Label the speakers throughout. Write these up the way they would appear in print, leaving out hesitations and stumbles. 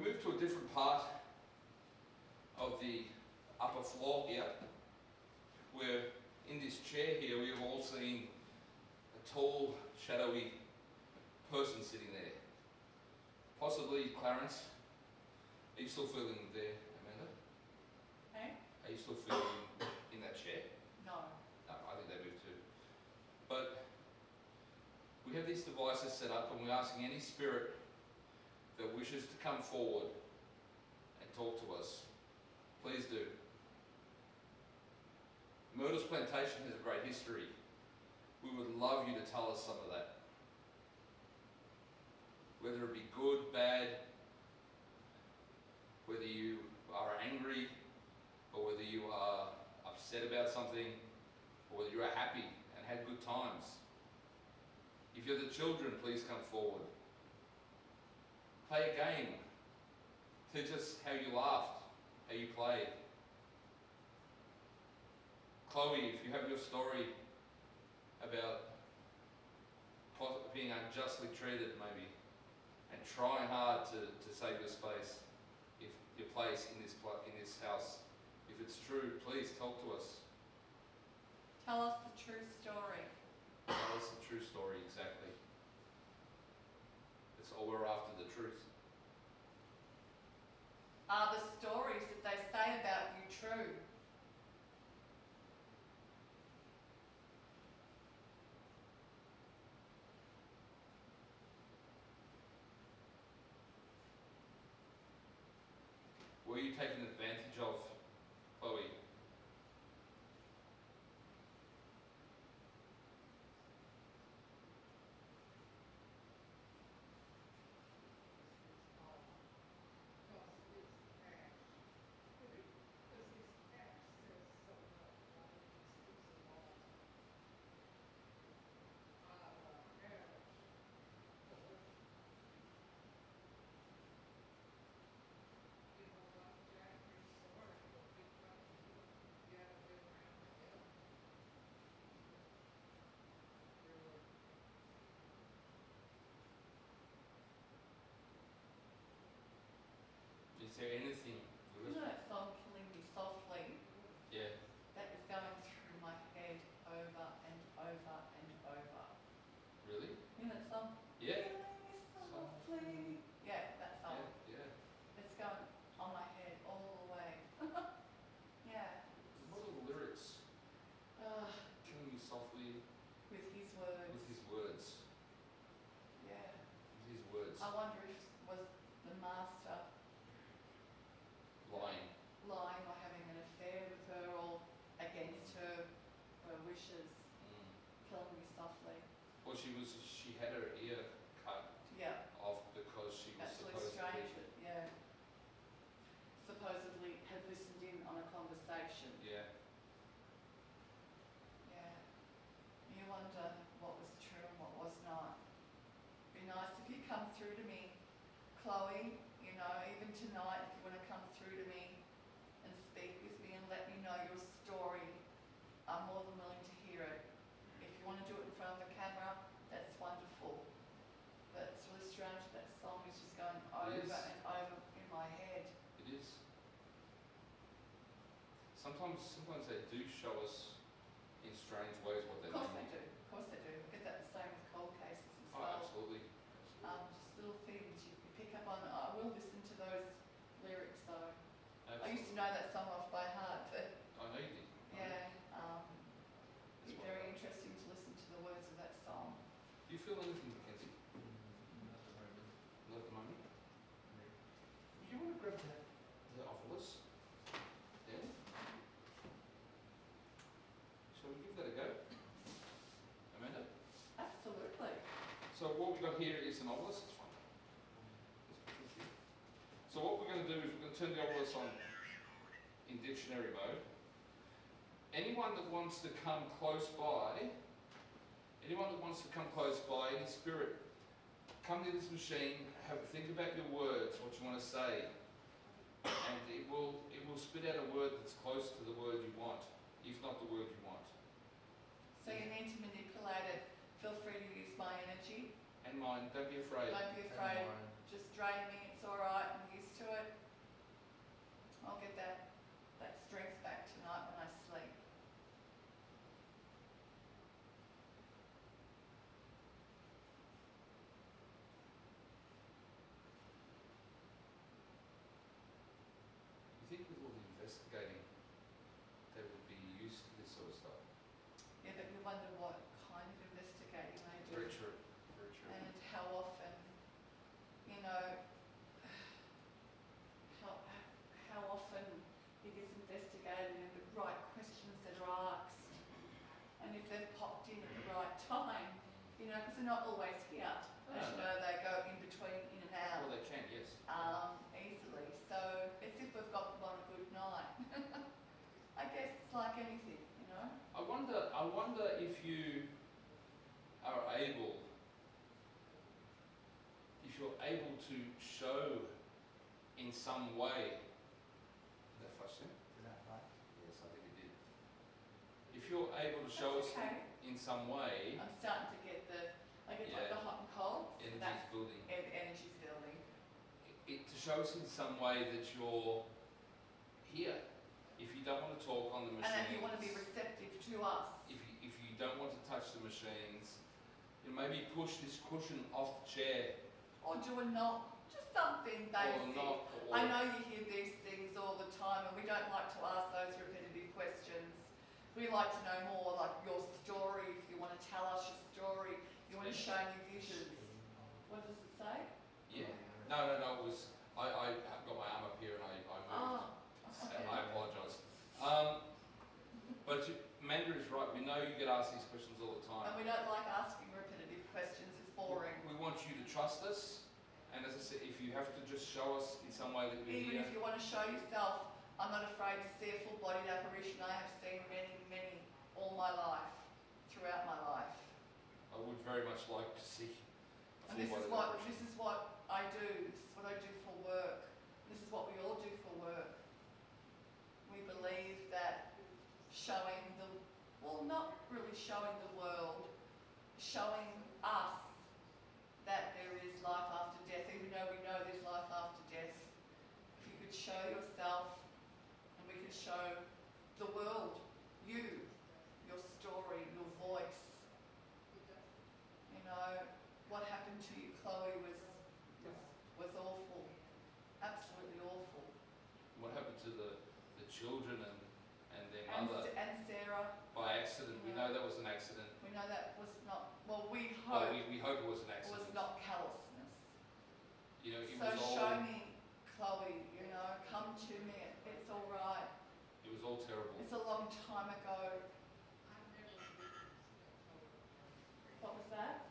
Speaker 1: moved to a different part of the upper floor here, where in this chair here we have all seen a tall, shadowy person sitting there. Possibly Clarence. Are you still feeling there, Amanda?
Speaker 2: Hey?
Speaker 1: Are you still feeling in that chair?
Speaker 2: No.
Speaker 1: No, I think they moved too. But we have these devices set up, and we're asking any spirit that wishes to come forward and talk to us, please do. Myrtles Plantation has a great history. We would love you to tell us some of that. Whether it be good, bad, whether you are angry, or whether you are upset about something, or whether you are happy and had good times. If you're the children, please come forward. Play a game. Teach us how you laughed, how you played. Chloe, if you have your story about being unjustly treated maybe, and trying hard to save your space, if your place in this house, if it's true, please talk to us.
Speaker 2: Tell us the true story.
Speaker 1: Tell us the true story, exactly. That's all we're after, the truth.
Speaker 2: Are the stories that they say about you true?
Speaker 1: Were you taken advantage of, Chloe? Is there anything?
Speaker 2: You know that song, Killing Me Softly?
Speaker 1: Yeah.
Speaker 2: That is going through my head over and over and over.
Speaker 1: Really?
Speaker 2: You know that song?
Speaker 1: Yeah.
Speaker 2: Killing Me Softly. Yeah, that song.
Speaker 1: Yeah.
Speaker 2: It's going on my head all the way. Yeah.
Speaker 1: What are the lyrics? Killing me softly.
Speaker 2: With his words.
Speaker 1: With his words.
Speaker 2: Yeah.
Speaker 1: With his words.
Speaker 2: I wonder if it was the master
Speaker 1: Lying.
Speaker 2: lying or having an affair with her or against her wishes. Killing me softly.
Speaker 1: Well, she had her ear cut off because she was
Speaker 2: Actually
Speaker 1: supposedly...
Speaker 2: strange, yeah. Supposedly had listened in on a conversation.
Speaker 1: Yeah.
Speaker 2: Yeah. You wonder what was true and what was not. Be nice if you come through to me, Chloe, you know, even tonight, if you want to come through to me and speak with me and let me know your story, I'm more than willing to hear it. If you want to do it in front of the camera, that's wonderful. But it's really strange that song is just going over and over in my head.
Speaker 1: It is. Sometimes they do show us in strange ways what they're doing.
Speaker 2: Of course they do. Of course they do. I get that the same with cold cases as well.
Speaker 1: Absolutely.
Speaker 2: Just little things you pick up on. I will listen to those lyrics though.
Speaker 1: Absolutely.
Speaker 2: I used to know that song off by heart, but
Speaker 1: I know you did.
Speaker 2: yeah, it's very interesting to listen to the words of that song.
Speaker 1: Do you feel anything, Mackenzie? Not at the moment? You want to grab the ovilus? Yeah? Shall we give that a go? Amanda?
Speaker 2: Absolutely.
Speaker 1: So what we've got here is an ovilus. It's fine. So what we're going to do is we're going to turn the ovilus on in dictionary mode. Anyone that wants to come close by, any spirit, come to this machine, think about your words, what you want to say, and it will spit out a word that's close to the word you want, if not the word you want.
Speaker 2: So you need to manipulate it. Feel free to use my energy.
Speaker 1: And mine, don't be afraid.
Speaker 2: Don't be afraid. Just drain me, it's alright, I'm used to know, how often it is investigated and the right questions that are asked, and if they've popped in at the right time, you know, because they're not always here. As you know, they go in between, in and out.
Speaker 1: Well, they can, yes.
Speaker 2: Easily. So it's if we've got them on a good night. I guess it's like anything, you know.
Speaker 1: I wonder if you are able, if you're able to show in some way. Did that flush in?
Speaker 3: Is that right?
Speaker 1: Yes, I think it did. If you're able to show us in some way,
Speaker 2: I'm starting to get like the hot and cold.
Speaker 1: energy's building.
Speaker 2: Energy's building.
Speaker 1: To show us in some way that you're here. If you don't want to talk on the machines,
Speaker 2: and if you want to be receptive to us.
Speaker 1: if you don't want to touch the machines, you know, maybe push this cushion off the chair.
Speaker 2: Or do a knock, just something basic.
Speaker 1: Or knock, or
Speaker 2: I know you hear these things all the time, and we don't like to ask those repetitive questions. We like to know more, like your story. If you want to tell us your story, you want to show me visions. What does it say?
Speaker 1: Yeah. No. It was I got my arm up here and I moved.
Speaker 2: Okay.
Speaker 1: I apologise. But Amanda is right. We know you get asked these questions all the time.
Speaker 2: And we don't like asking repetitive questions. It's boring.
Speaker 1: We want you to trust us, and as I said, if you have to just show us in some way that we're
Speaker 2: Even
Speaker 1: here.
Speaker 2: if you want to show yourself, I'm not afraid to see a full-bodied apparition. I have seen many, all my life, throughout my life.
Speaker 1: I would very much like to see.
Speaker 2: And this is what I do. This is what I do for work. This is what we all do for work. We believe that showing not really showing the world, showing us that there is life after death, even though we know there's life after death. If you could show yourself, and we could show the world, you, your story, your voice. You know, what happened to you, Chloe, was awful. Absolutely awful.
Speaker 1: What happened to the children and their mother
Speaker 2: And Sarah.
Speaker 1: by accident? We know that was an accident.
Speaker 2: We know that was not, well, we hope
Speaker 1: We hope it was an
Speaker 2: it
Speaker 1: accident.
Speaker 2: was not callousness.
Speaker 1: You know, it
Speaker 2: So
Speaker 1: was all.
Speaker 2: show me, Chloe, you know, come to me, it's all right.
Speaker 1: It was all terrible.
Speaker 2: It's a long time ago. What was that?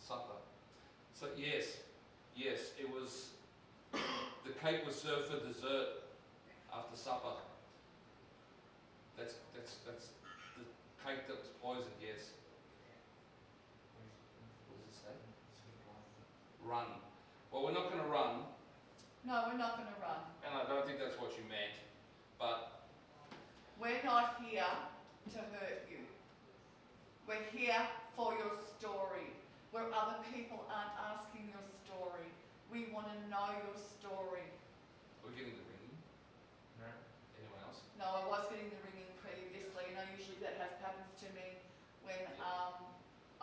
Speaker 1: Supper. So yes, it was. The cake was served for dessert after supper. That's the cake that was poisoned. Yes. What does it say? Run. Well, we're not going to run,
Speaker 2: No, we're not going to run.
Speaker 1: and I don't think that's what you meant. But
Speaker 2: We're not here to hurt you. We're here for your story, where other people aren't asking your story. We want to know your story.
Speaker 1: are we getting the ringing?
Speaker 3: No.
Speaker 1: Anyone else?
Speaker 2: No, I was getting the ringing previously, and usually that happens to me when I'm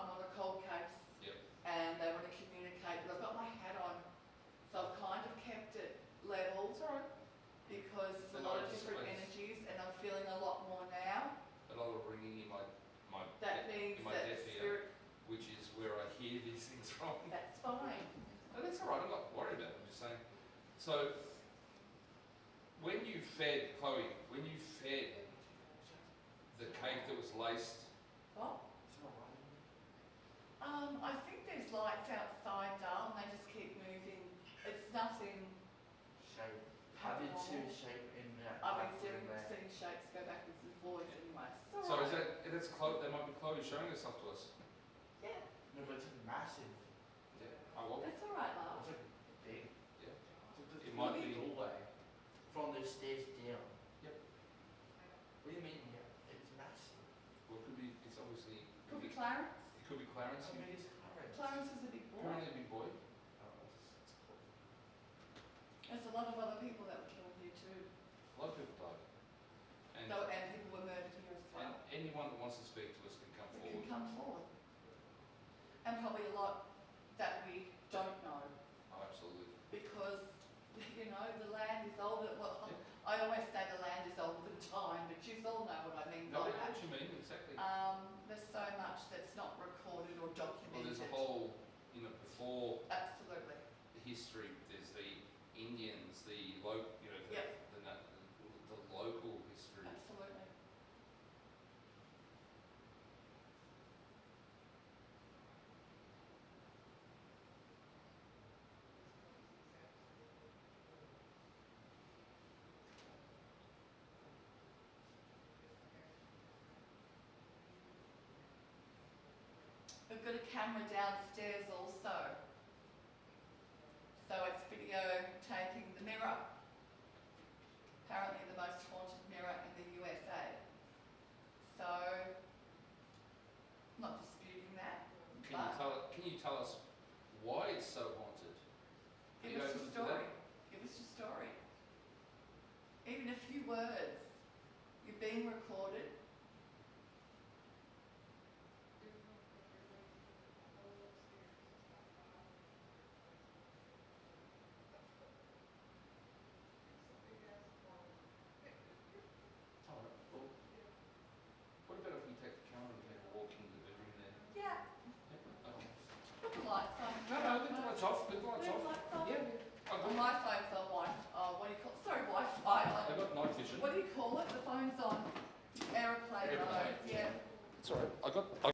Speaker 2: on a cold case.
Speaker 1: Yep.
Speaker 2: And they want to communicate, but I've got my hat on, so I've kind of kept it level.
Speaker 1: It's alright.
Speaker 2: Because there's a
Speaker 1: Then
Speaker 2: lot
Speaker 1: I'll
Speaker 2: of
Speaker 1: just
Speaker 2: different
Speaker 1: wait.
Speaker 2: energies, and I'm feeling a lot more now.
Speaker 1: A lot of ringing in my
Speaker 2: That means
Speaker 1: in my
Speaker 2: that
Speaker 1: deaf ear,
Speaker 2: spirit,
Speaker 1: which is where I hear these things from.
Speaker 2: that's fine.
Speaker 1: No, that's alright, I'm not worried about it, I'm just saying. So, when you fed, Chloe, the cake that was laced,
Speaker 2: What?
Speaker 3: It's not right.
Speaker 2: I think there's lights outside, darling, they just keep moving. It's nothing.
Speaker 3: Shape. I've been seeing shape in that.
Speaker 2: I've been seeing shapes go backwards and forwards anyway. It's
Speaker 1: so
Speaker 2: all
Speaker 1: is
Speaker 2: right.
Speaker 1: that's Chloe, that might be Chloe showing herself to us.
Speaker 2: Yeah,
Speaker 3: No, but it's massive.
Speaker 1: Yeah. Oh well,
Speaker 2: that's all right, love.
Speaker 3: It's like big.
Speaker 1: yeah.
Speaker 3: It's
Speaker 1: It might
Speaker 3: a
Speaker 1: be.
Speaker 3: doorway from the stairs down.
Speaker 1: Yep.
Speaker 3: What do you mean? Yeah, it's massive.
Speaker 1: Well, it could be, it's obviously,
Speaker 2: Could be Clarence.
Speaker 1: it could be Clarence.
Speaker 3: How big is Clarence?
Speaker 2: Clarence is a big boy.
Speaker 1: Apparently a big boy.
Speaker 3: Oh, that's cool.
Speaker 2: There's a lot of other people that were killed here too.
Speaker 1: A lot of people died. And,
Speaker 2: And people were murdered here as
Speaker 1: and
Speaker 2: well.
Speaker 1: anyone that wants to speak to us can come
Speaker 2: That
Speaker 1: forward.
Speaker 2: can come forward. And probably a lot that we don't know,
Speaker 1: Oh, absolutely.
Speaker 2: because, you know, the land is older, well,
Speaker 1: Yeah.
Speaker 2: I always say the land is older than time, but you all know what I mean
Speaker 1: No,
Speaker 2: by
Speaker 1: I know
Speaker 2: that.
Speaker 1: what you mean, exactly.
Speaker 2: There's so much that's not recorded or
Speaker 1: Well,
Speaker 2: documented.
Speaker 1: there's a whole, you know, before more
Speaker 2: Absolutely.
Speaker 1: history. There's the Indians, the local, you know,
Speaker 2: Yep.
Speaker 1: the local history.
Speaker 2: Absolutely. We've got a camera downstairs also. So it's video taking the mirror. Apparently the most haunted mirror in the USA. So, not disputing that.
Speaker 1: Can you tell us why it's so haunted? Are
Speaker 2: Give
Speaker 1: you
Speaker 2: us
Speaker 1: able
Speaker 2: your
Speaker 1: to do that?
Speaker 2: story. Give us your story. Even a few words. You're being recorded.
Speaker 1: Alright, well, what about if we take the camera and take a walk into the bedroom there?
Speaker 2: Yeah.
Speaker 1: Yeah, okay.
Speaker 2: Put the lights on.
Speaker 1: No, leave the lights off, leave the lights
Speaker 2: Leave
Speaker 1: off.
Speaker 2: the lights on.
Speaker 1: Yeah, I've
Speaker 2: Oh,
Speaker 1: got,
Speaker 2: my phone's on what do you call sorry, Wi-Fi.
Speaker 1: I've got night vision.
Speaker 2: What do you call it? The phone's on airplane mode.
Speaker 1: Airplane.
Speaker 2: Yeah.
Speaker 1: It's alright, I